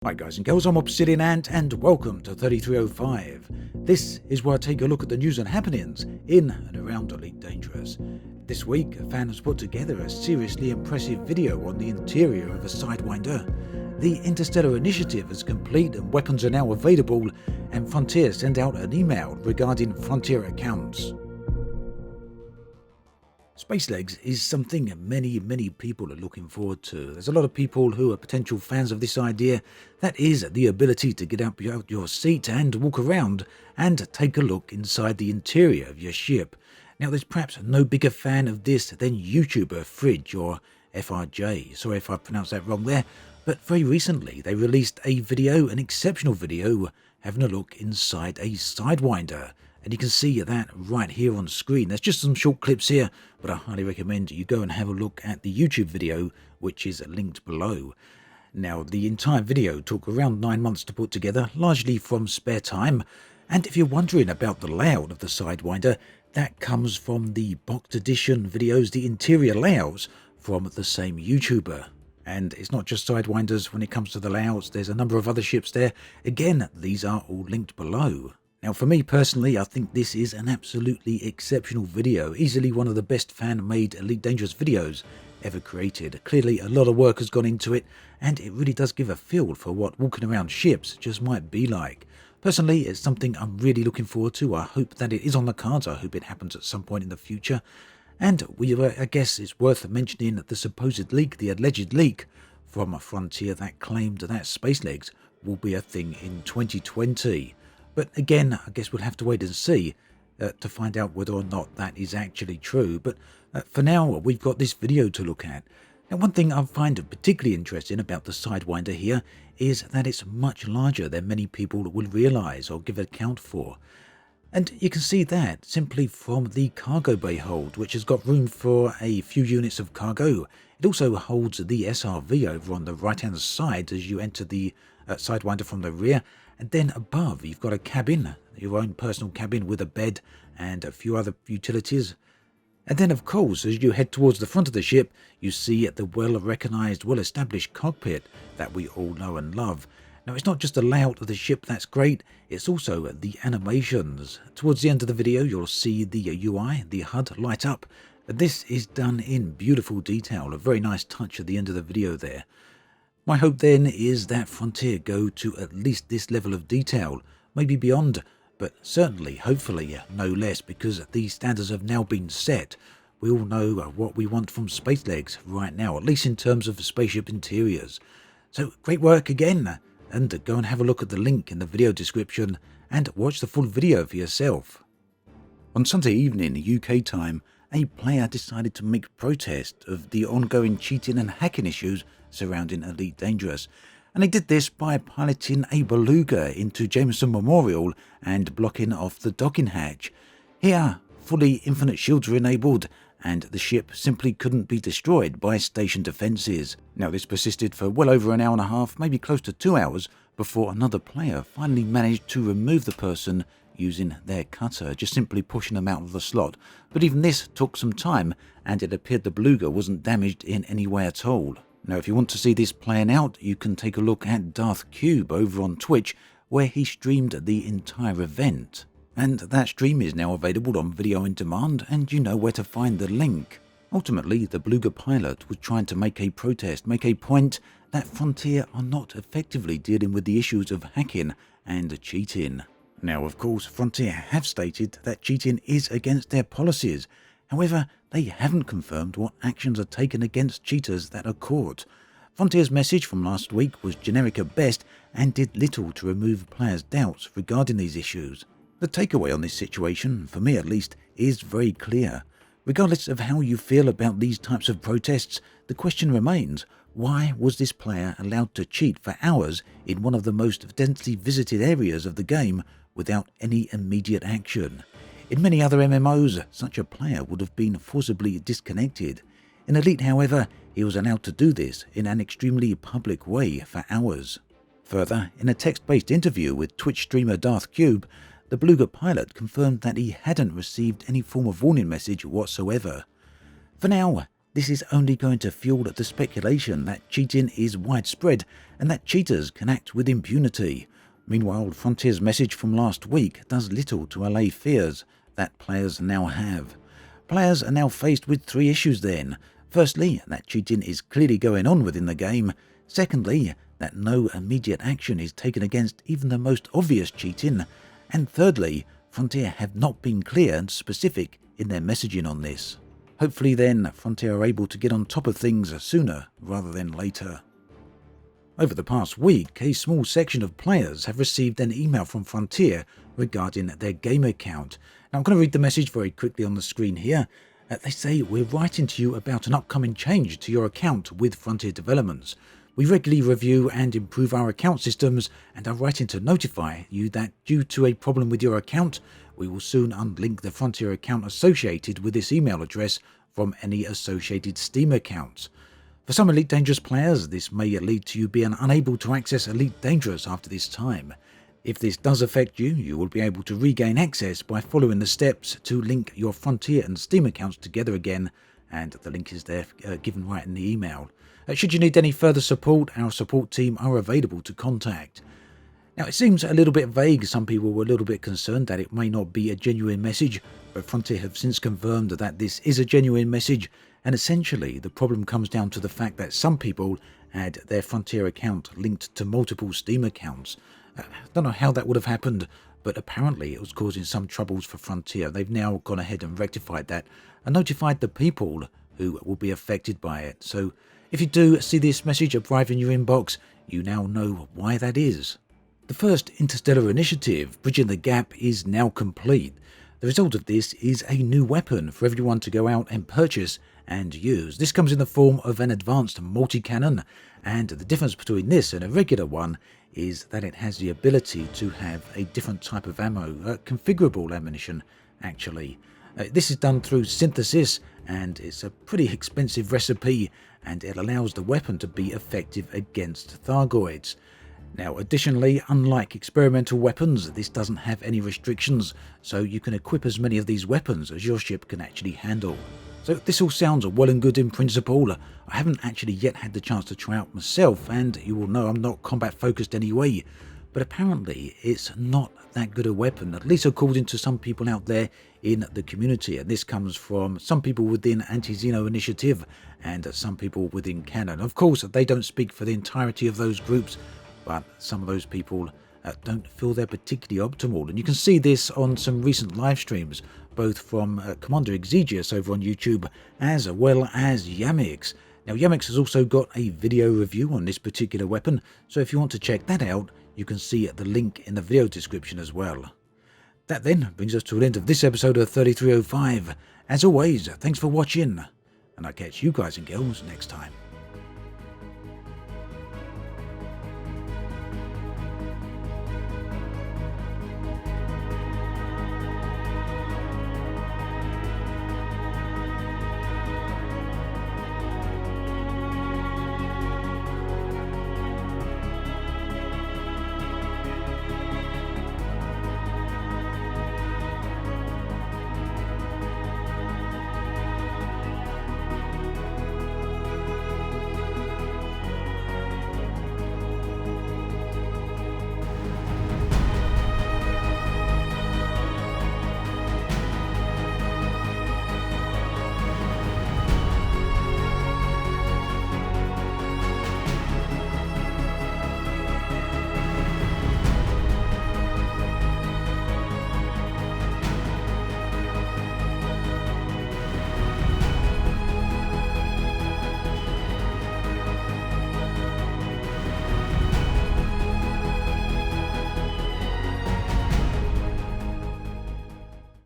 Hi guys and girls, I'm Obsidian Ant and welcome to 3305. This is where I take a look at the news and happenings in and around Elite Dangerous. This week, a fan has put together a seriously impressive video on the interior of a Sidewinder. The Interstellar Initiative is complete and weapons are now available, and Frontier sent out an email regarding Frontier accounts. Space legs is something many people are looking forward to. There's a lot of people who are potential fans of this idea. That is the ability to get up out your seat and walk around and take a look inside the interior of your ship. Now there's perhaps no bigger fan of this than YouTuber FRj or FRj. Sorry if I pronounced that wrong there. But very recently they released a video, an exceptional video, having a look inside a Sidewinder. And you can see that right here on screen. There's just some short clips here, but I highly recommend you go and have a look at the YouTube video, which is linked below. Now, the entire video took around 9 months to put together, largely from spare time. And if you're wondering about the layout of the Sidewinder, that comes from the boxed edition videos, the interior layouts from the same YouTuber. And it's not just Sidewinders when it comes to the layouts, there's a number of other ships there. Again, these are all linked below. Now for me personally, I think this is an absolutely exceptional video, easily one of the best fan-made Elite Dangerous videos ever created. Clearly a lot of work has gone into it, and it really does give a feel for what walking around ships just might be like. Personally, it's something I'm really looking forward to. I hope that it is on the cards. I hope it happens at some point in the future. And I guess it's worth mentioning the supposed leak, the alleged leak from Frontier that claimed that space legs will be a thing in 2020. But again, I guess we'll have to wait and see to find out whether or not that is actually true. But for now, we've got this video to look at. Now, one thing I find particularly interesting about the Sidewinder here is that it's much larger than many people will realise or give account for. And you can see that simply from the cargo bay hold, which has got room for a few units of cargo. It also holds the SRV over on the right-hand side as you enter the Sidewinder from the rear. And then above, you've got a cabin, your own personal cabin with a bed and a few other utilities. And then, of course, as you head towards the front of the ship, you see the well-recognised, well-established cockpit that we all know and love. Now, it's not just the layout of the ship that's great, it's also the animations. Towards the end of the video, you'll see the UI, the HUD, light up. This is done in beautiful detail, a very nice touch at the end of the video there. My hope then is that Frontier go to at least this level of detail, maybe beyond, but certainly, hopefully, no less, because these standards have now been set. We all know what we want from space legs right now, at least in terms of spaceship interiors. So, great work again, and go and have a look at the link in the video description and watch the full video for yourself. On Sunday evening, UK time, a player decided to make protest of the ongoing cheating and hacking issues surrounding Elite Dangerous, and they did this by piloting a Beluga into Jameson Memorial and blocking off the docking hatch. Here, fully infinite shields were enabled, and the ship simply couldn't be destroyed by station defences. Now this persisted for well over an hour and a half, maybe close to 2 hours, before another player finally managed to remove the person using their cutter, just simply pushing them out of the slot. But even this took some time, and it appeared the Beluga wasn't damaged in any way at all. Now, if you want to see this playing out, you can take a look at Darth Cube over on Twitch, where he streamed the entire event. And that stream is now available on video on demand, and you know where to find the link. Ultimately, the Beluga pilot was trying to make a protest, make a point that Frontier are not effectively dealing with the issues of hacking and cheating. Now, of course, Frontier have stated that cheating is against their policies. However, they haven't confirmed what actions are taken against cheaters that are caught. Frontier's message from last week was generic at best and did little to remove players' doubts regarding these issues. The takeaway on this situation, for me at least, is very clear. Regardless of how you feel about these types of protests, the question remains, why was this player allowed to cheat for hours in one of the most densely visited areas of the game without any immediate action? In many other MMOs, such a player would have been forcibly disconnected. In Elite, however, he was allowed to do this in an extremely public way for hours. Further, in a text-based interview with Twitch streamer Darth Cube, the Beluga pilot confirmed that he hadn't received any form of warning message whatsoever. For now, This is only going to fuel the speculation that cheating is widespread and that cheaters can act with impunity. Meanwhile, Frontier's message from last week does little to allay fears that players now have. Players are now faced with 3 issues then. Firstly, that cheating is clearly going on within the game. Secondly, that no immediate action is taken against even the most obvious cheating. And thirdly, Frontier have not been clear and specific in their messaging on this. Hopefully then, Frontier are able to get on top of things sooner rather than later. Over the past week, a small section of players have received an email from Frontier regarding their game account. Now I'm going to read the message very quickly on the screen here. They say, "We're writing to you about an upcoming change to your account with Frontier Developments. We regularly review and improve our account systems and are writing to notify you that due to a problem with your account, we will soon unlink the Frontier account associated with this email address from any associated Steam accounts. For some Elite Dangerous players, this may lead to you being unable to access Elite Dangerous after this time. If this does affect you, you will be able to regain access by following the steps to link your Frontier and Steam accounts together again, and the link is there given right in the email. Should you need any further support, our support team are available to contact." Now, it seems a little bit vague. Some people were a little bit concerned that it may not be a genuine message, but Frontier have since confirmed that this is a genuine message, and essentially the problem comes down to the fact that some people had their Frontier account linked to multiple Steam accounts. I don't know how that would have happened, but apparently it was causing some troubles for Frontier. They've now gone ahead and rectified that and notified the people who will be affected by it. So if you do see this message arrive in your inbox, you now know why that is. The first interstellar initiative, Bridging the Gap, is now complete. The result of this is a new weapon for everyone to go out and purchase and use. This comes in the form of an advanced multi-cannon, and the difference between this and a regular one is that it has the ability to have a different type of ammo, configurable ammunition actually. This is done through synthesis, and it's a pretty expensive recipe, and it allows the weapon to be effective against Thargoids. Now, additionally, unlike experimental weapons, this doesn't have any restrictions, so you can equip as many of these weapons as your ship can actually handle. So this all sounds well and good in principle. I haven't actually yet had the chance to try out myself, and you will know I'm not combat focused anyway, but apparently it's not that good a weapon, at least according to some people out there in the community, and this comes from some people within Anti-Xeno Initiative and some people within Canon. Of course, they don't speak for the entirety of those groups, but some of those people don't feel they're particularly optimal. And you can see this on some recent live streams, both from Commander Exigeous over on YouTube, as well as Yamiks. Now, Yamiks has also got a video review on this particular weapon, so if you want to check that out, you can see the link in the video description as well. That then brings us to the end of this episode of 3305. As always, thanks for watching, and I'll catch you guys and girls next time.